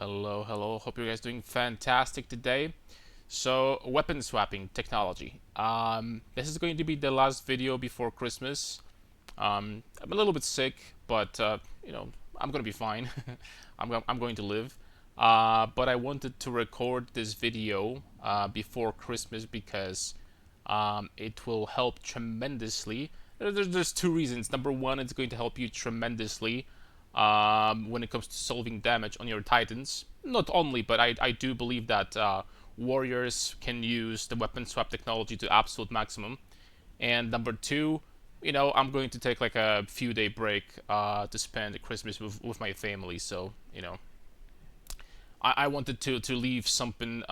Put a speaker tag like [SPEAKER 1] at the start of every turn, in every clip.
[SPEAKER 1] Hello, hello. Hope you guys doing fantastic today. So, weapon swapping technology. This is going to be the last video before Christmas. I'm a little bit sick, but I'm gonna be fine. I'm going to live. But I wanted to record this video before Christmas because it will help tremendously. There's two reasons. Number one, it's going to help you tremendously when it comes to solving damage on your titans. Not only, but I do believe that warriors can use the weapon swap technology to absolute maximum. And number two, I'm going to take like a few day break to spend Christmas with my family. So, I wanted to leave something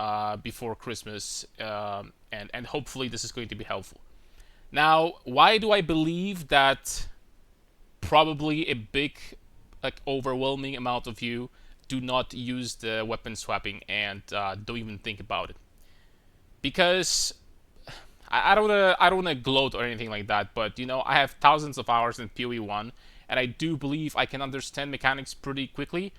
[SPEAKER 1] before Christmas, and hopefully this is going to be helpful. Now, why do I believe that probably a big, like overwhelming amount of you do not use the weapon swapping and don't even think about it? Because I don't wanna gloat or anything like that, but I have thousands of hours in PoE1, and I do believe I can understand mechanics pretty quickly.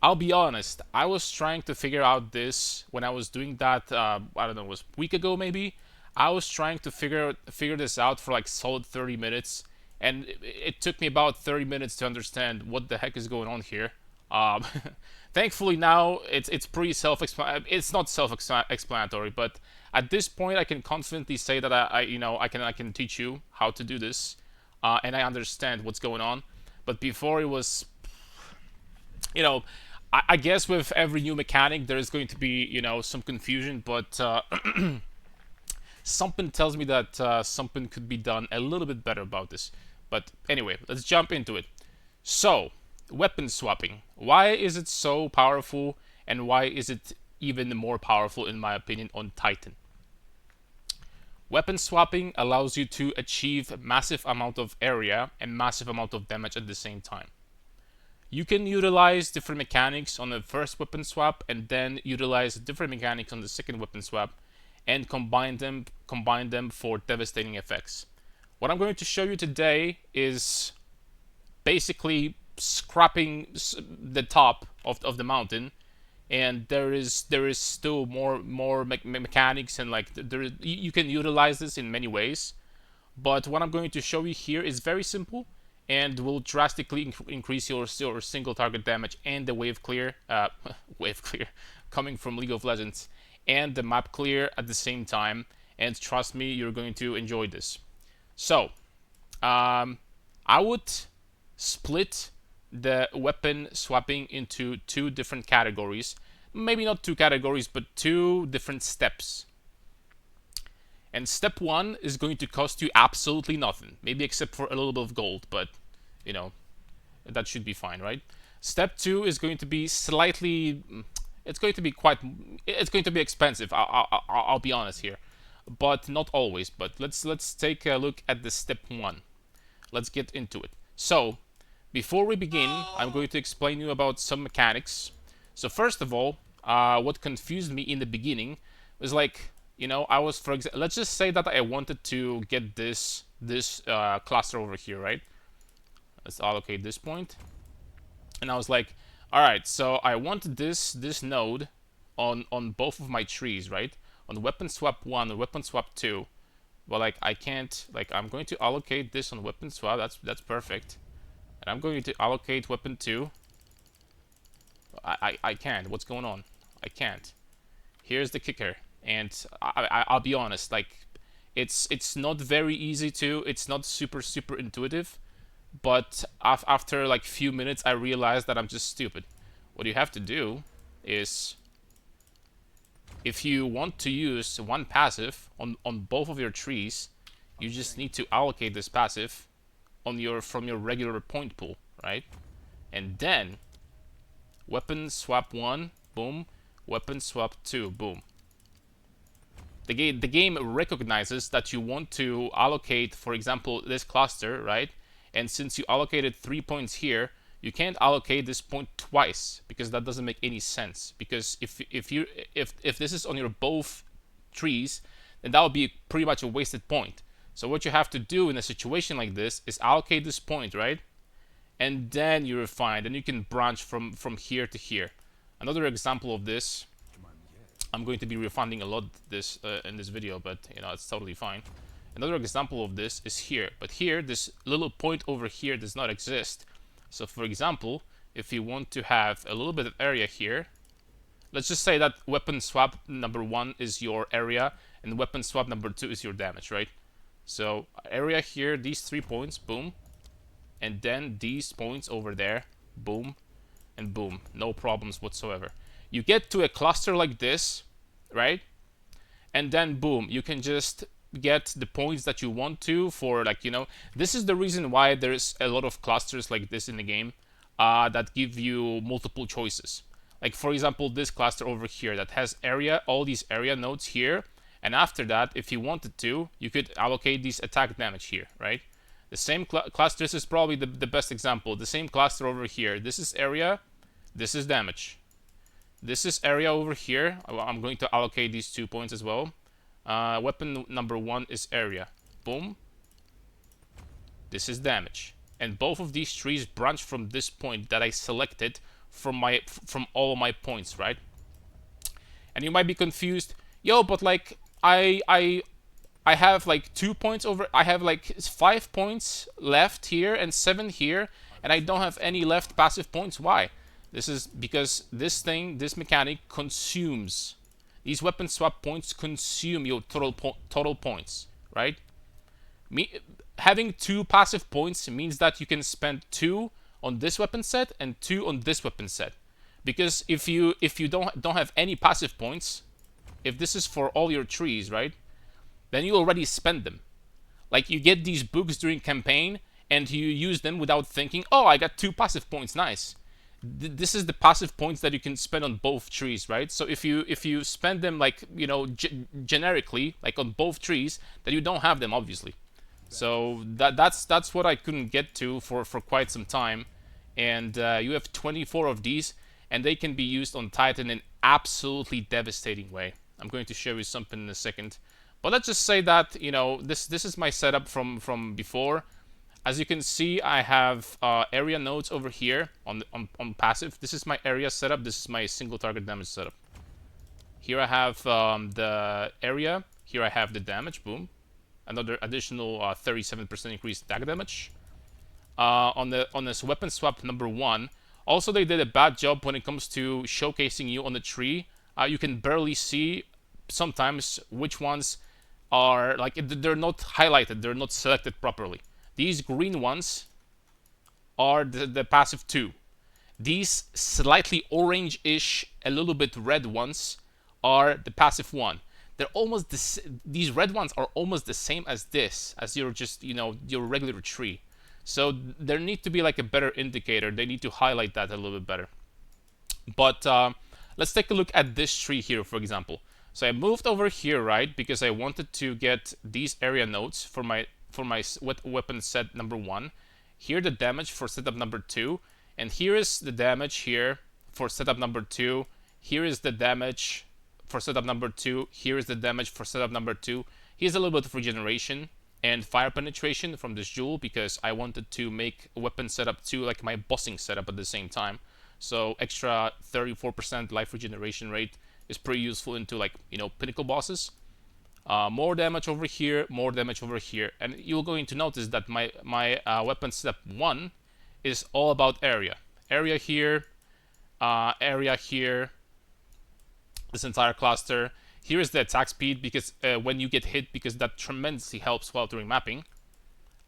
[SPEAKER 1] I'll be honest, I was trying to figure out this when I was doing that. I don't know, it was a week ago maybe. I was trying to figure this out for like solid 30 minutes, and it took me about 30 minutes to understand what the heck is going on here. Um, Thankfully now it's pretty it's not self-explanatory, but at this point I can confidently say that I can teach you how to do this, and I understand what's going on. But before it was, you know, I guess with every new mechanic there is going to be some confusion, but something tells me that something could be done a little bit better about this. But anyway, let's jump into it. So, weapon swapping. Why is it so powerful, and why is it even more powerful, in my opinion, on Titan? Weapon swapping allows you to achieve massive amount of area and massive amount of damage at the same time. You can utilize different mechanics on the first weapon swap and then utilize different mechanics on the second weapon swap and combine them for devastating effects. What I'm going to show you today is basically scrapping the top of the mountain, and there is still more mechanics, and like you can utilize this in many ways. But what I'm going to show you here is very simple and will drastically increase your single target damage and the wave clear, wave clear, coming from League of Legends, and the map clear at the same time. And trust me, you're going to enjoy this. So, I would split the weapon swapping into two different categories. Maybe not two categories, but two different steps. And step one is going to cost you absolutely nothing, maybe except for a little bit of gold, but you know, that should be fine, right? Step two is going to be slightly, it's going to be quite, it's going to be expensive. I'll be honest here, but not always. But let's take a look at the step one. Let's get into it. So, before we begin, I'm going to explain you about some mechanics. So first of all, what confused me in the beginning was like, I was, for example, let's just say that I wanted to get this cluster over here, right? Let's allocate this point, and I was like, all right, so I want this node on both of my trees, right? On weapon swap 1 and weapon swap 2. But like I can't, like I'm going to allocate this on weapon swap. That's perfect. And I'm going to allocate weapon 2. I can't. What's going on? I can't. Here's the kicker. And I'll be honest, like it's not very easy to. It's not super intuitive. But after like few minutes, I realized that I'm just stupid. What you have to do is, if you want to use one passive on both of your trees, you just need to allocate this passive from your regular point pool, right? And then weapon swap 1, boom. Weapon swap 2, boom. The game recognizes that you want to allocate, for example, this cluster, right? And since you allocated 3 points here, you can't allocate this point twice, because that doesn't make any sense. Because if this is on your both trees, then that would be pretty much a wasted point. So what you have to do in a situation like this is allocate this point, right? And then you refine, and you can branch from here to here. Another example of this, I'm going to be refining a lot this in this video, but you know, it's totally fine. Another example of this is here, but here this little point over here does not exist. So for example, if you want to have a little bit of area here, let's just say that weapon swap number 1 is your area and weapon swap number 2 is your damage, right? So area here, these 3 points, boom, and then these points over there, boom and boom, no problems whatsoever. You get to a cluster like this, right? And then boom, you can just get the points that you want to for, like, you know, this is the reason why there's a lot of clusters like this in the game that give you multiple choices. Like for example, this cluster over here that has area, all these area nodes here, and after that, if you wanted to, you could allocate these attack damage here, right? The same cluster, this is probably the best example. The same cluster over here, this is area, this is damage. This is area over here. I'm going to allocate these 2 points as well. Weapon number 1 is area. Boom. This is damage. And both of these trees branch from this point that I selected from all of my points, right? And you might be confused, yo, but like I have like 2 points over, I have like 5 points left here and 7 here, and I don't have any left passive points. Why? This is because this mechanic consumes. These weapon swap points consume your total points, right? Having 2 passive points means that you can spend 2 on this weapon set and 2 on this weapon set. Because if you don't have any passive points, if this is for all your trees, right? Then you already spend them. Like you get these books during campaign and you use them without thinking, oh, I got 2 passive points, nice. This is the passive points that you can spend on both trees, right? So if you spend them, like, you know, generically, like on both trees, then you don't have them, obviously. So that's what I couldn't get to for quite some time. And you have 24 of these, and they can be used on Titan in absolutely devastating way. I'm going to show you something in a second, but let's just say that, you know, this is my setup from before. As you can see, I have area nodes over here on passive. This is my area setup. This is my single target damage setup. Here I have the area. Here I have the damage. Boom. Another additional 37% increased attack damage. On this weapon swap number 1, also they did a bad job when it comes to showcasing you on the tree. You can barely see sometimes which ones are, like, they're not highlighted. They're not selected properly. These green ones are the passive 2. These slightly orange-ish, a little bit red ones are the passive 1. They're almost these red ones are almost the same as this, as your just, you know, your regular tree. So there need to be like a better indicator. They need to highlight that a little bit better. But let's take a look at this tree here, for example. So I moved over here, right, because I wanted to get these area nodes for my weapon set number 1. Here the damage for setup number 2, and here is the damage here for setup number 2. Here is the damage for setup number 2. Here is the damage for setup number 2. Here's a little bit of regeneration and fire penetration from this jewel, because I wanted to make weapon setup 2 like my bossing setup at the same time. So extra 34% life regeneration rate is pretty useful into, like, you know, pinnacle bosses. More damage over here, more damage over here, and you're going to notice that my weapon step 1 is all about area. Area here, this entire cluster. Here is the attack speed, because when you get hit, because that tremendously helps while doing mapping.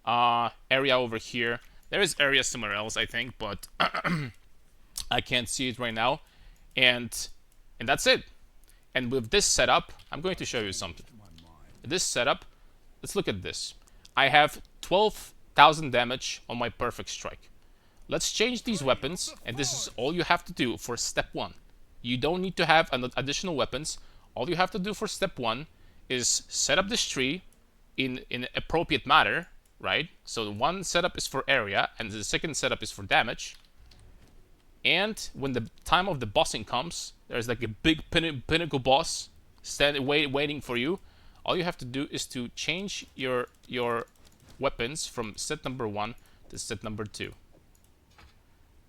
[SPEAKER 1] Area over here. There is area somewhere else, I think, but I can't see it right now. And that's it. And with this setup, I'm going to show you something. This setup, let's look at this. I have 12,000 damage on my perfect strike. Let's change these weapons, and this is all you have to do for step 1. You don't need to have additional weapons. All you have to do for step 1 is set up this tree in appropriate manner, right? So the one setup is for area, and the second setup is for damage. And when the time of the bossing comes, there's like a big pinnacle boss waiting for you. All you have to do is to change your weapons from set number 1 to set number 2.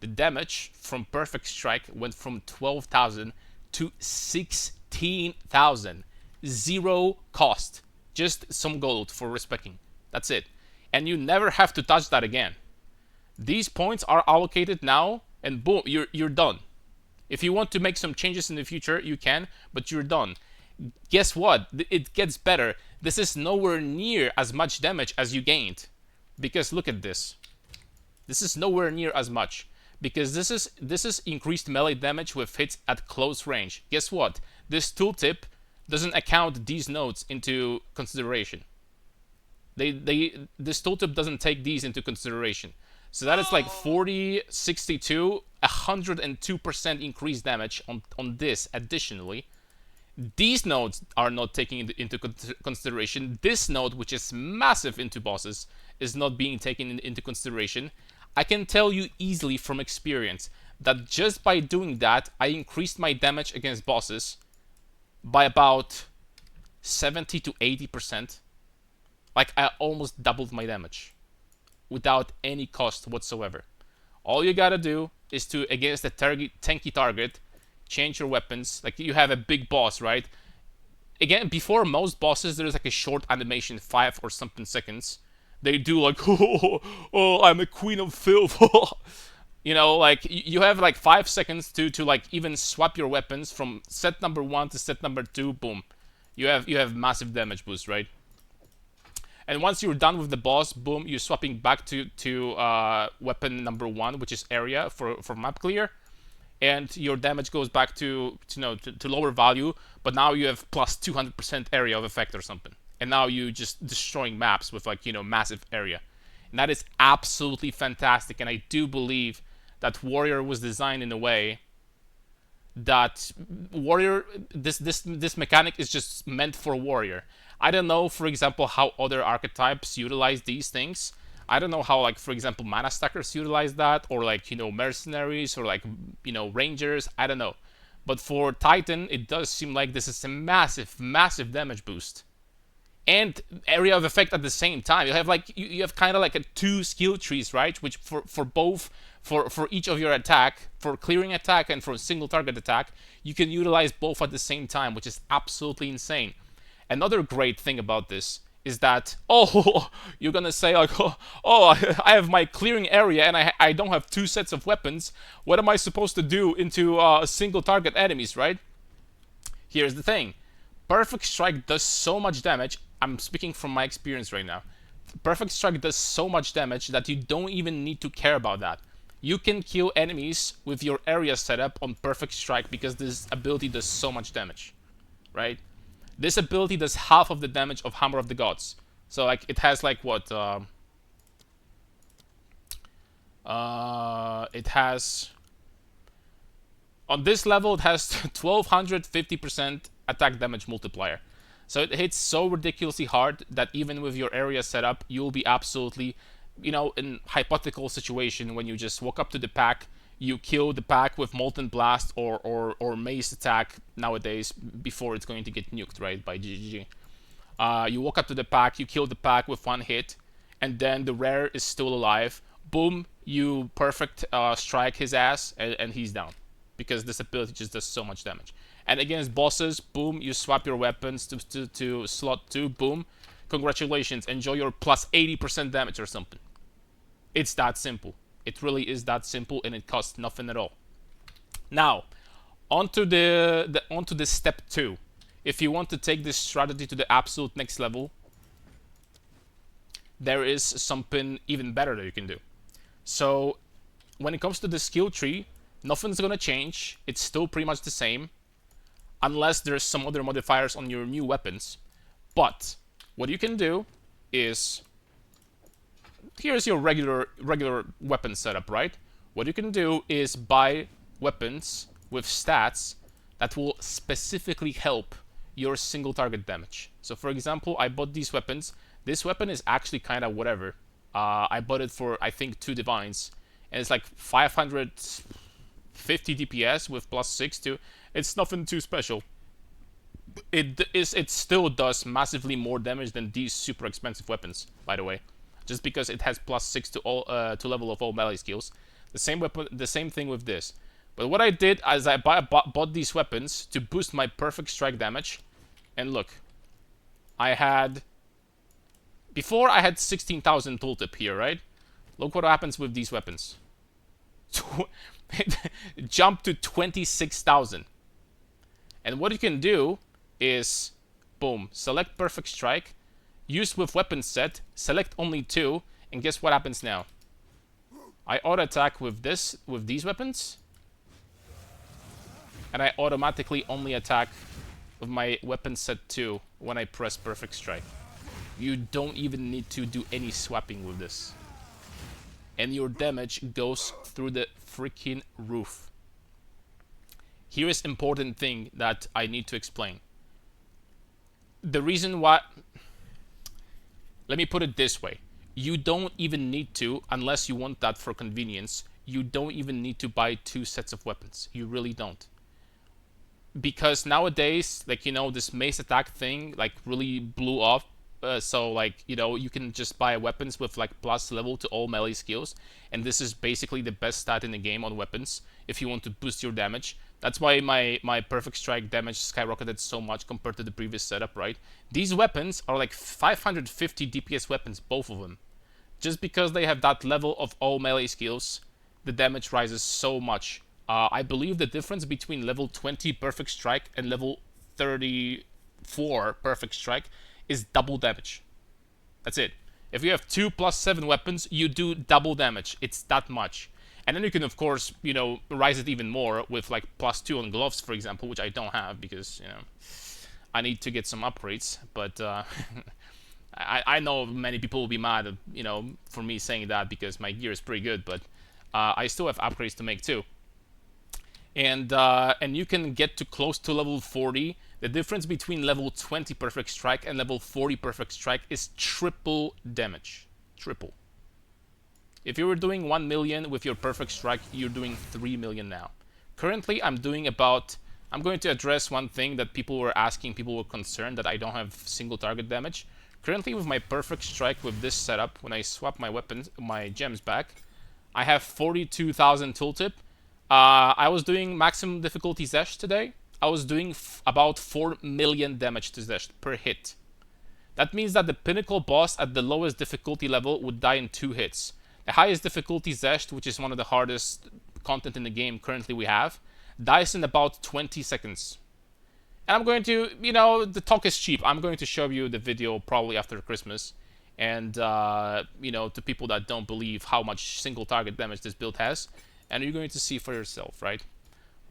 [SPEAKER 1] the damage from Perfect Strike went from 12,000 to 16,000. Zero cost. Just some gold for respecking. That's it. And you never have to touch that again. These points are allocated now, and boom, you're done. If you want to make some changes in the future, you can, but you're done. Guess what? It gets better. This is nowhere near as much damage as you gained. Because look at this. This is nowhere near as much. Because this is increased melee damage with hits at close range. Guess what? This tooltip doesn't account these nodes into consideration. This tooltip doesn't take these into consideration. So that is like 40, 62, 102% increased damage on this additionally. These nodes are not taken into consideration. This node, which is massive into bosses, is not being taken into consideration. I can tell you easily from experience that just by doing that, I increased my damage against bosses by about 70 to 80%. Like, I almost doubled my damage without any cost whatsoever. All you gotta do is to, against a tanky target, change your weapons. Like, you have a big boss, right? Again, before most bosses, there's like a short animation, 5 or something seconds. They do like, oh, I'm a queen of filth. You know, like, you have like 5 seconds to like even swap your weapons from set number 1 to set number 2. Boom, you have massive damage boost, right? And once you're done with the boss, boom, you're swapping back to weapon number 1, which is area for map clear, and your damage goes back to lower value. But now you have plus 200% area of effect or something, and now you just destroying maps with like massive area, and that is absolutely fantastic. And I do believe that Warrior was designed in a way that this mechanic is just meant for Warrior. I don't know, for example, how other archetypes utilize these things. I don't know how, like, for example, mana stackers utilize that, or like mercenaries, or like rangers. I don't know, but for Titan, it does seem like this is a massive damage boost and area of effect at the same time. You have like you have kind of like a 2 skill trees, right? Which for both for each of your attack, for clearing attack and for single target attack, you can utilize both at the same time, which is absolutely insane. Another great thing about this is that, oh, you're gonna say like, oh, I have my clearing area and I don't have 2 sets of weapons. What am I supposed to do into single target enemies, right? Here's the thing. Perfect Strike does so much damage. I'm speaking from my experience right now. Perfect Strike does so much damage that you don't even need to care about that. You can kill enemies with your area setup on Perfect Strike because this ability does so much damage, right? This ability does half of the damage of Hammer of the Gods. So like it has like what? It has on this level it has 1250% attack damage multiplier. So it hits so ridiculously hard that even with your area setup, you'll be absolutely, in hypothetical situation when you just walk up to the pack, you kill the pack with Molten Blast or Mace attack nowadays before it's going to get nuked, right, by GGG. You walk up to the pack, you kill the pack with 1 hit, and then the rare is still alive. Boom, you perfect strike his ass, and he's down. Because this ability just does so much damage. And against bosses, boom, you swap your weapons to slot 2, boom. Congratulations, enjoy your plus 80% damage or something. It's that simple. It really is that simple, and it costs nothing at all. Now, onto the step 2. If you want to take this strategy to the absolute next level, there is something even better that you can do. So, when it comes to the skill tree, nothing's gonna change. It's still pretty much the same, unless there's some other modifiers on your new weapons. But what you can do is, here's your regular weapon setup, right? What you can do is buy weapons with stats that will specifically help your single target damage. So for example, I bought these weapons. This weapon is actually kind of whatever. I bought it for, I think, 2 divines, and it's like 550 DPS with plus 6 to. It's nothing too special. It still does massively more damage than these super expensive weapons, by the way. Just because it has plus 6 to all to level of all melee skills. The same weapon, the same thing with this. But what I did is I bought these weapons to boost my perfect strike damage. And look, I had... Before I had 16,000 tooltip here, right? Look what happens with these weapons. Jump to 26,000. And what you can do is, boom, select perfect strike, use with weapon set, select only 2, and guess what happens now? I auto attack with these weapons, and I automatically only attack with my weapon set 2 when I press perfect strike. You don't even need to do any swapping with this. And your damage goes through the freaking roof. Here is important thing that I need to explain. The reason why... Let me put it this way. You don't even need to, unless you want that for convenience, you don't even need to buy 2 sets of weapons. You really don't. Because nowadays, like, you know, this mace attack thing, like, really blew off. So, like, you know, you can just buy weapons with, like, plus level to all melee skills. And this is basically the best stat in the game on weapons if you want to boost your damage. That's why my perfect strike damage skyrocketed so much compared to the previous setup, right? These weapons are like 550 DPS weapons, both of them. Just because they have that level of all melee skills, the damage rises so much. I believe the difference between level 20 perfect strike and level 34 perfect strike is double damage. That's it. If you have 2 plus 7 weapons, you do double damage. It's that much. And then you can, of course, you know, rise it even more with like plus 2 on gloves, for example, which I don't have because, you know, I need to get some upgrades. But I know many people will be mad, at, you know, for me saying that because my gear is pretty good. But I still have upgrades to make too. And you can get to close to level 40. The difference between level 20 perfect strike and level 40 perfect strike is triple damage. Triple. If you were doing 1 million with your perfect strike, you're doing 3 million now. Currently, I'm doing about... I'm going to address one thing that people were asking, people were concerned that I don't have single target damage. Currently, with my perfect strike with this setup, when I swap my weapons, my gems back, I have 42,000 tooltip. I was doing maximum difficulty Zesh today. I was doing about 4 million damage to Zesh per hit. That means that the pinnacle boss at the lowest difficulty level would die in 2 hits. The highest difficulty Zesht, which is one of the hardest content in the game currently we have, dies in about 20 seconds. And I'm going to, you know, the talk is cheap. I'm going to show you the video probably after Christmas. And, you know, to people that don't believe how much single target damage this build has. And you're going to see for yourself, right?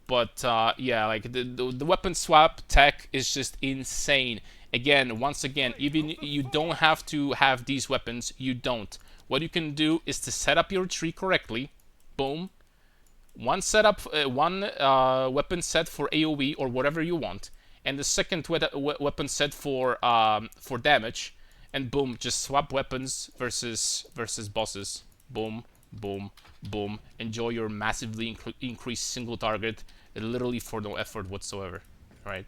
[SPEAKER 1] But, yeah, like, the weapon swap tech is just insane. Again, once again, even you don't have to have these weapons. You don't. What you can do is to set up your tree correctly. Boom. One setup, one weapon set for AoE or whatever you want, and the second weapon set for damage. And boom, just swap weapons versus bosses. Boom, boom, boom. Enjoy your massively increased single target, literally for no effort whatsoever. Right?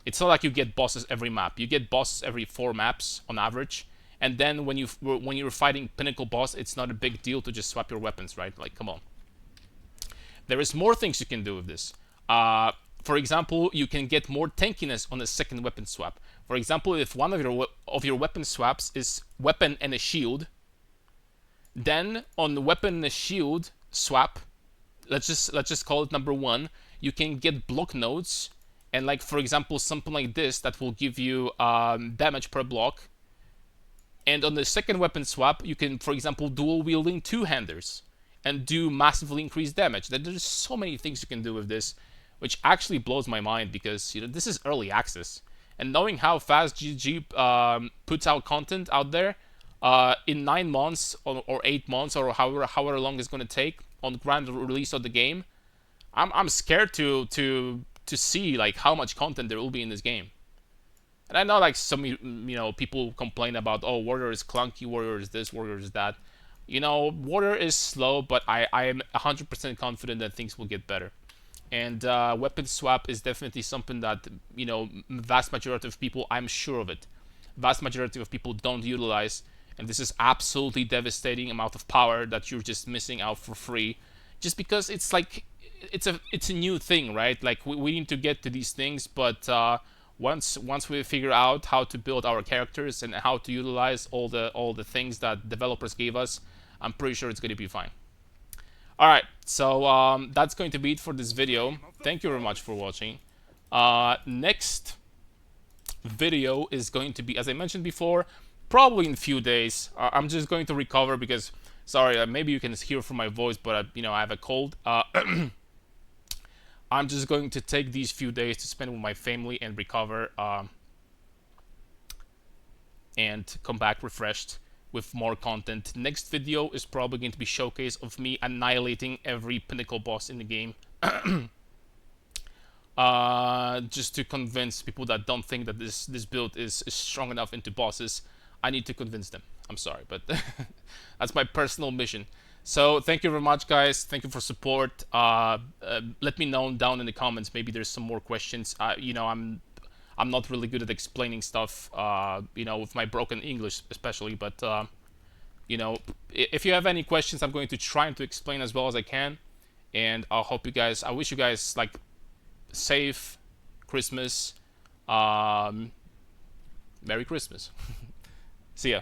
[SPEAKER 1] It's not like you get bosses every map. You get bosses every 4 maps on average. And then when you're fighting pinnacle boss, it's not a big deal to just swap your weapons, right? Like, come on. There is more things you can do with this. For example, you can get more tankiness on a second weapon swap. For example, if one of your weapon swaps is weapon and a shield, then on the weapon and a shield swap, let's just call it number 1, you can get block nodes, and like for example something like this that will give you damage per block. And on the second weapon swap, you can, for example, dual wielding 2-handers and do massively increased damage. There's so many things you can do with this, which actually blows my mind because, you know, this is early access. And knowing how fast GG puts out content out there, in 9 months or 8 months or however long it's going to take on grand release of the game, I'm scared to see like how much content there will be in this game. And I know like some, you know, people complain about, oh, Warrior is clunky, Warrior is this, Warrior is that. You know, Warrior is slow, but I am 100% confident that things will get better. And weapon swap is definitely something that, you know, vast majority of people, I'm sure of it, vast majority of people don't utilize. and this is absolutely devastating amount of power that you're just missing out for free, just because it's like it's a new thing, right? Like we need to get to these things, but once we figure out how to build our characters and how to utilize all the things that developers gave us, I'm pretty sure it's going to be fine. All right, so that's going to be it for this video. Thank you very much for watching. Next video is going to be, as I mentioned before, probably in a few days. I'm just going to recover because, sorry, maybe you can hear from my voice, but you know, I have a cold. I'm just going to take these few days to spend with my family and recover, and come back refreshed with more content. Next video is probably going to be showcase of me annihilating every pinnacle boss in the game. Just to convince people that don't think that this build is strong enough into bosses. I need to convince them. I'm sorry, but that's my personal mission. So thank you very much, guys. Thank you for support. Let me know down in the comments. Maybe there's some more questions. You know, I'm not really good at explaining stuff. You know, with my broken English especially. But you know, if you have any questions, I'm going to try to explain as well as I can. And I hope you guys. I wish you guys like safe Christmas. Merry Christmas. See ya.